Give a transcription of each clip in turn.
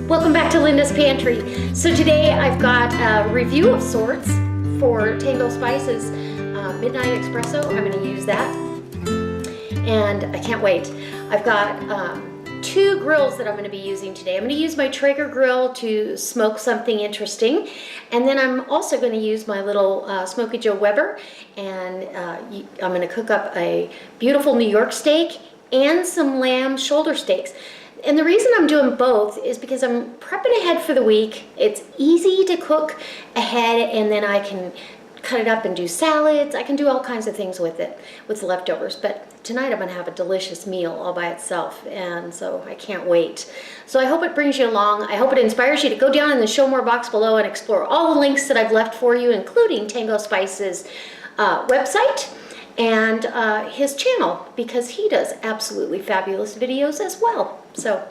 Welcome back to Linda's Pantry. So today I've got a review of sorts for Tango Spice's Midnight Espresso. I'm going to use that, and I can't wait. I've got two grills that I'm going to be using today. I'm going to use my Traeger grill to smoke something interesting, and then I'm also going to use my little Smoky Joe Weber, and I'm going to cook up a beautiful New York steak and some lamb shoulder steaks. And the reason I'm doing both is because I'm prepping ahead for the week. It's easy to cook ahead, and then I can cut it up and do salads. I can do all kinds of things with it, with the leftovers. But tonight I'm going to have a delicious meal all by itself, and so I can't wait. So I hope it brings you along. I hope it inspires you to go down in the Show More box below and explore all the links that I've left for you, including Tango Spice's website and his channel, because he does absolutely fabulous videos as well. So,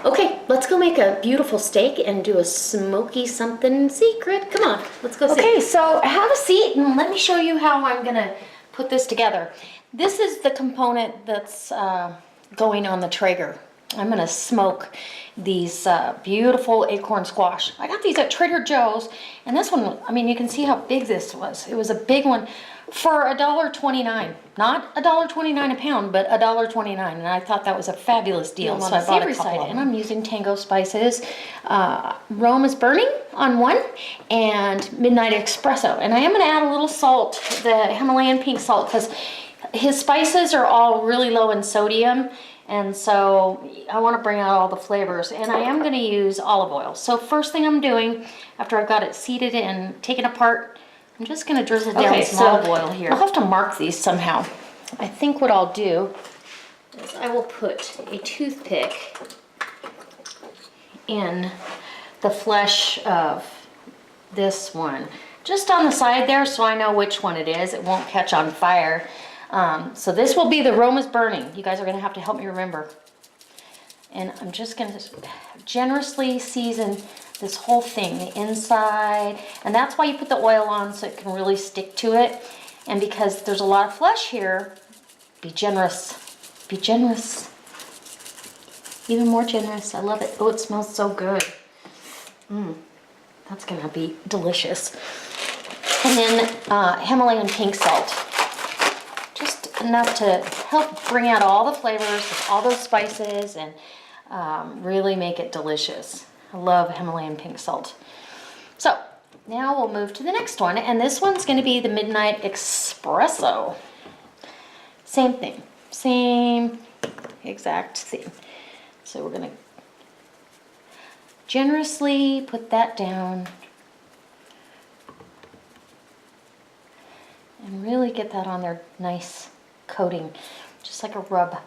okay, let's go make a beautiful steak and do a smoky something secret. Come on, let's go see. Okay, so have a seat and let me show you how I'm gonna put this together. This is the component that's going on the Traeger. I'm gonna smoke these beautiful Acorn Squash. I got these at Trader Joe's, and this one, I mean, you can see how big this was. It was a big one for $1.29. Not $1.29 a pound, but $1.29, and I thought that was a fabulous deal, so I bought a couple of them. And I'm using Tango Spice's Rome is Burning on one, and Midnight Espresso. And I am gonna add a little salt, the Himalayan pink salt, because his spices are all really low in sodium, and so I want to bring out all the flavors. And I am going to use olive oil. So first thing I'm doing, after I've got it seated and taken apart, I'm just going to drizzle down some olive oil here. I'll have to mark these somehow. I think what I'll do is I will put a toothpick in the flesh of this one, just on the side there, so I know which one it is. It won't catch on fire. So this will be the Rome is Burning. You guys are going to have to help me remember. And I'm just going to generously season this whole thing, the inside. And that's why you put the oil on, so it can really stick to it. And because there's a lot of flesh here, be generous. Be generous. Even more generous. I love it. Oh, it smells so good. That's going to be delicious. And then Himalayan pink salt. Just enough to help bring out all the flavors of all those spices and really make it delicious. I love Himalayan pink salt. So now we'll move to the next one, and this one's going to be the Midnight Espresso. Same thing, same exact thing. So we're going to generously put that down and really get that on there, nice coating, just like a rub.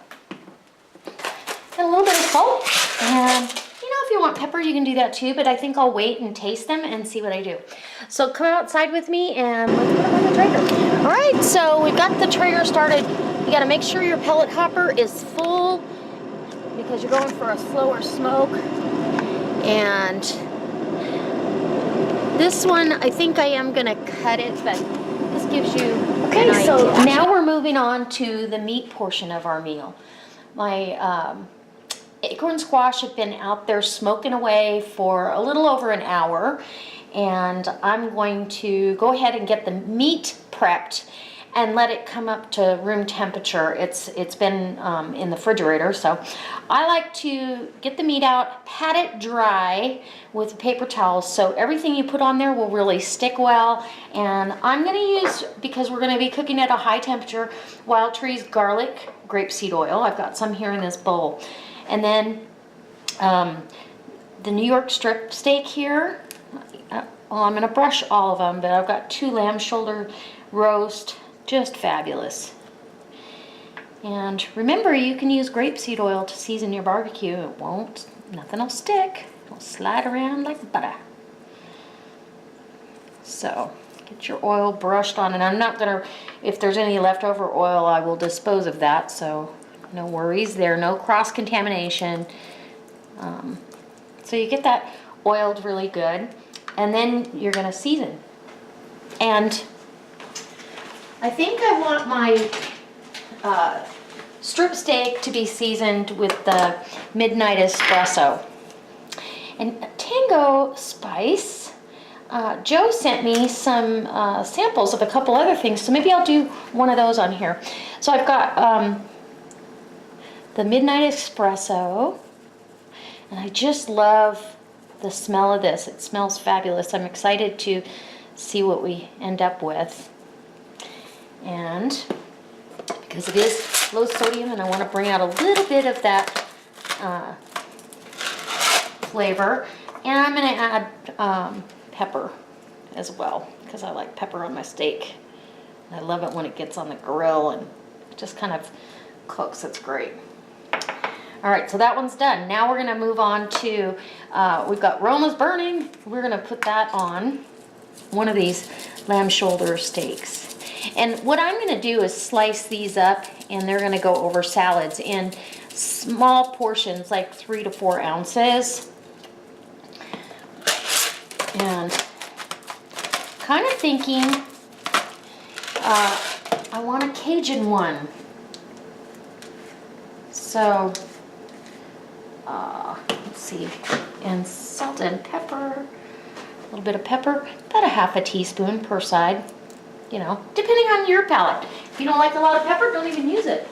And a little bit of salt, and you know, if you want pepper, you can do that too, but I think I'll wait and taste them and see what I do. So come outside with me and let's put them on the Traeger. All right, so we've got the Traeger started. You gotta make sure your pellet hopper is full because you're going for a slower smoke. And this one, I think I am gonna cut it, but this gives you an idea. So now we're moving on to the meat portion of our meal. My Acorn Squash have been out there smoking away for a little over an hour, and I'm going to go ahead and get the meat prepped and let it come up to room temperature. It's been in the refrigerator, so I like to get the meat out, pat it dry with a paper towel so everything you put on there will really stick well. And I'm going to use, because we're going to be cooking at a high temperature, Wild Tree's garlic grapeseed oil. I've got some here in this bowl. And then the New York strip steak here. Well, I'm going to brush all of them, but I've got 2 lamb shoulder roast. Just fabulous. And remember, you can use grapeseed oil to season your barbecue. It won't, nothing will stick. It'll slide around like butter. So get your oil brushed on, and I'm not gonna, if there's any leftover oil, I will dispose of that, so no worries there, no cross-contamination. So you get that oiled really good, and then you're gonna season. And I think I want my strip steak to be seasoned with the Midnight Espresso. And Tango Spice, Joe sent me some samples of a couple other things, so maybe I'll do one of those on here. So I've got the Midnight Espresso, and I just love the smell of this. It smells fabulous. I'm excited to see what we end up with. And because it is low sodium and I want to bring out a little bit of that flavor, and I'm going to add pepper as well, because I like pepper on my steak. And I love it when it gets on the grill and it just kind of cooks. It's great. All right, so that one's done. Now we're gonna move on to, we've got Roma's burning. We're gonna put that on one of these lamb shoulder steaks. And what I'm gonna do is slice these up, and they're gonna go over salads in small portions, like 3 to 4 ounces. And kind of thinking, I want a Cajun one. So, let's see, and salt and pepper, a little bit of pepper, about a half a teaspoon per side, you know, depending on your palate. If you don't like a lot of pepper, don't even use it.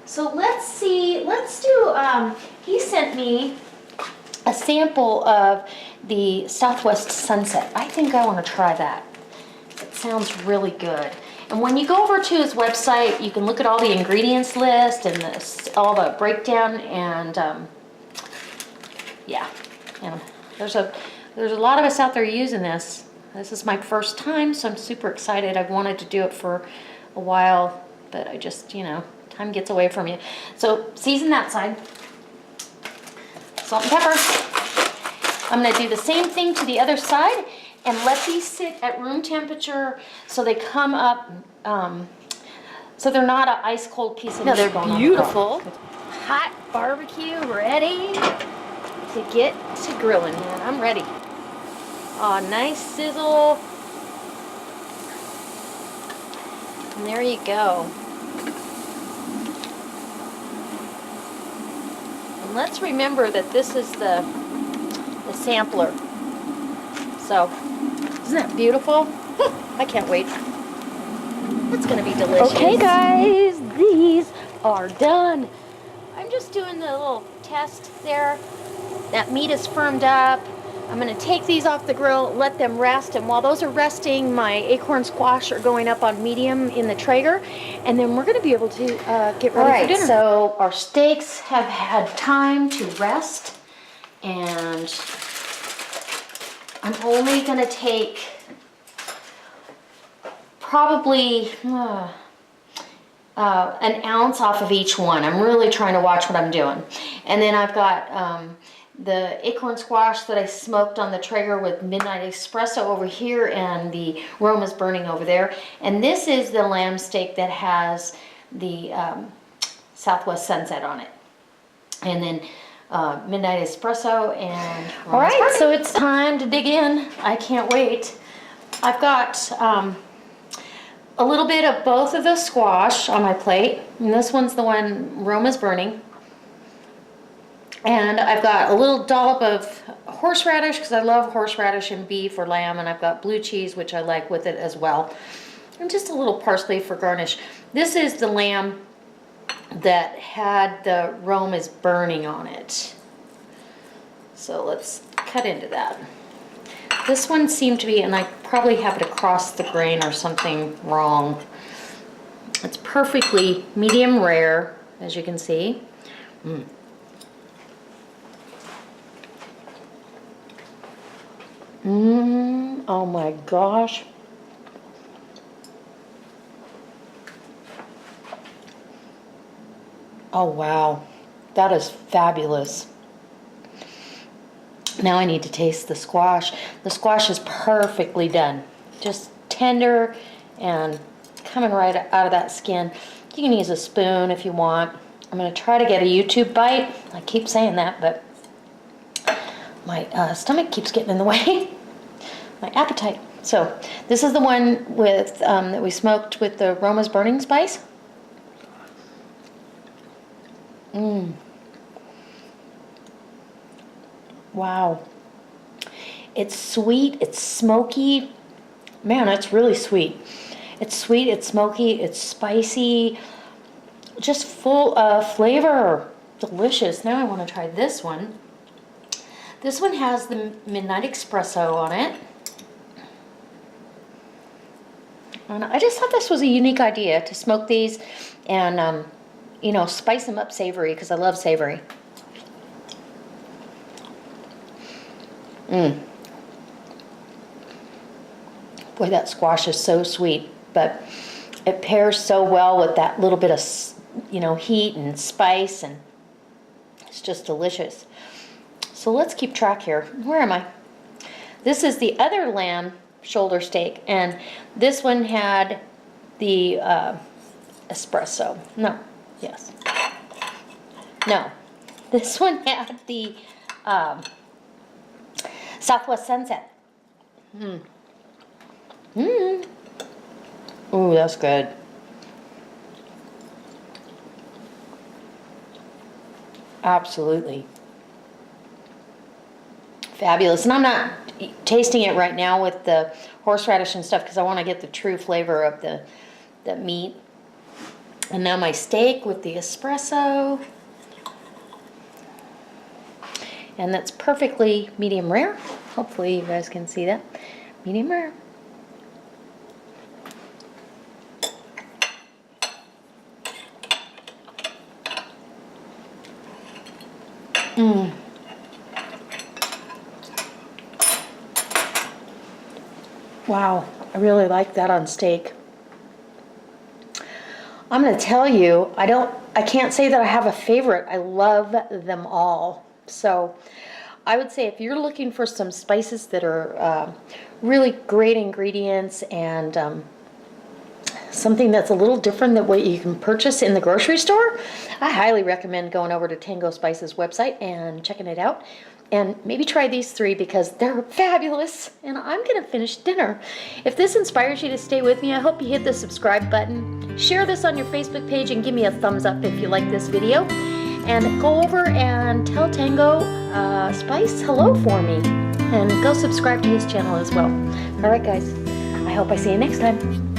So let's see, let's do, he sent me a sample of the Southwest Sunset. I think I want to try that. It sounds really good. And when you go over to his website, you can look at all the ingredients list and all the breakdown, and yeah, and there's a lot of us out there using this. This is my first time, so I'm super excited. I've wanted to do it for a while, but I just, you know, time gets away from you. So season that side, salt and pepper. I'm going to do the same thing to the other side, and let these sit at room temperature so they come up, so they're not an ice cold piece of meat. They're beautiful, hot barbecue ready to get to grilling, man. I'm ready. Oh, nice sizzle. And there you go. And let's remember that this is the sampler. So, isn't that beautiful? I can't wait. It's gonna be delicious. Okay guys, these are done. I'm just doing the little test there. That meat is firmed up. I'm gonna take these off the grill, let them rest, and while those are resting, my Acorn Squash are going up on medium in the Traeger, and then we're gonna be able to get ready for dinner. So our steaks have had time to rest, and I'm only going to take probably an ounce off of each one. I'm really trying to watch what I'm doing. And then I've got the Acorn Squash that I smoked on the Traeger with Midnight Espresso over here, and the Roma's burning over there. And this is the lamb steak that has the Southwest Sunset on it. And then Midnight Espresso and all right, so it's time to dig in. I can't wait. I've got a little bit of both of the squash on my plate, and this one's the one Roma's burning. And I've got a little dollop of horseradish, because I love horseradish in beef or lamb, and I've got blue cheese, which I like with it as well, and just a little parsley for garnish. This is the lamb that had the Roma's burning on it. So let's cut into that. This one seemed to be, and I probably have it across the grain or something wrong. It's perfectly medium rare, as you can see. Oh my gosh. Oh wow, that is fabulous. Now I need to taste the squash. The squash is perfectly done. Just tender and coming right out of that skin. You can use a spoon if you want. I'm going to try to get a YouTube bite. I keep saying that, but my stomach keeps getting in the way. My appetite. So this is the one with that we smoked with the Roma's burning spice. Wow. It's sweet, it's smoky. Man, that's really sweet. It's sweet, it's smoky, it's spicy, just full of flavor. Delicious. Now I want to try this one. This one has the Midnight Espresso on it. And I just thought this was a unique idea to smoke these and, you know, spice them up savory because I love savory. Boy, that squash is so sweet, but it pairs so well with that little bit of, you know, heat and spice, and it's just delicious. So let's keep track here. Where am I? This is the other lamb shoulder steak, and this one had the espresso. No, yes. No, this one had the Southwest Sunset. Ooh, that's good. Absolutely. Fabulous. And I'm not tasting it right now with the horseradish and stuff because I want to get the true flavor of the meat. And now my steak with the espresso. And that's perfectly medium rare. Hopefully you guys can see that. Medium rare. Wow, I really like that on steak. I'm going to tell you, I can't say that I have a favorite. I love them all. So I would say if you're looking for some spices that are really great ingredients and something that's a little different than what you can purchase in the grocery store, I highly recommend going over to Tango Spice's website and checking it out. And maybe try these 3 because they're fabulous. And I'm going to finish dinner. If this inspires you to stay with me, I hope you hit the subscribe button. Share this on your Facebook page and give me a thumbs up if you like this video. And go over and tell Tango Spice hello for me. And go subscribe to his channel as well. Alright guys, I hope I see you next time.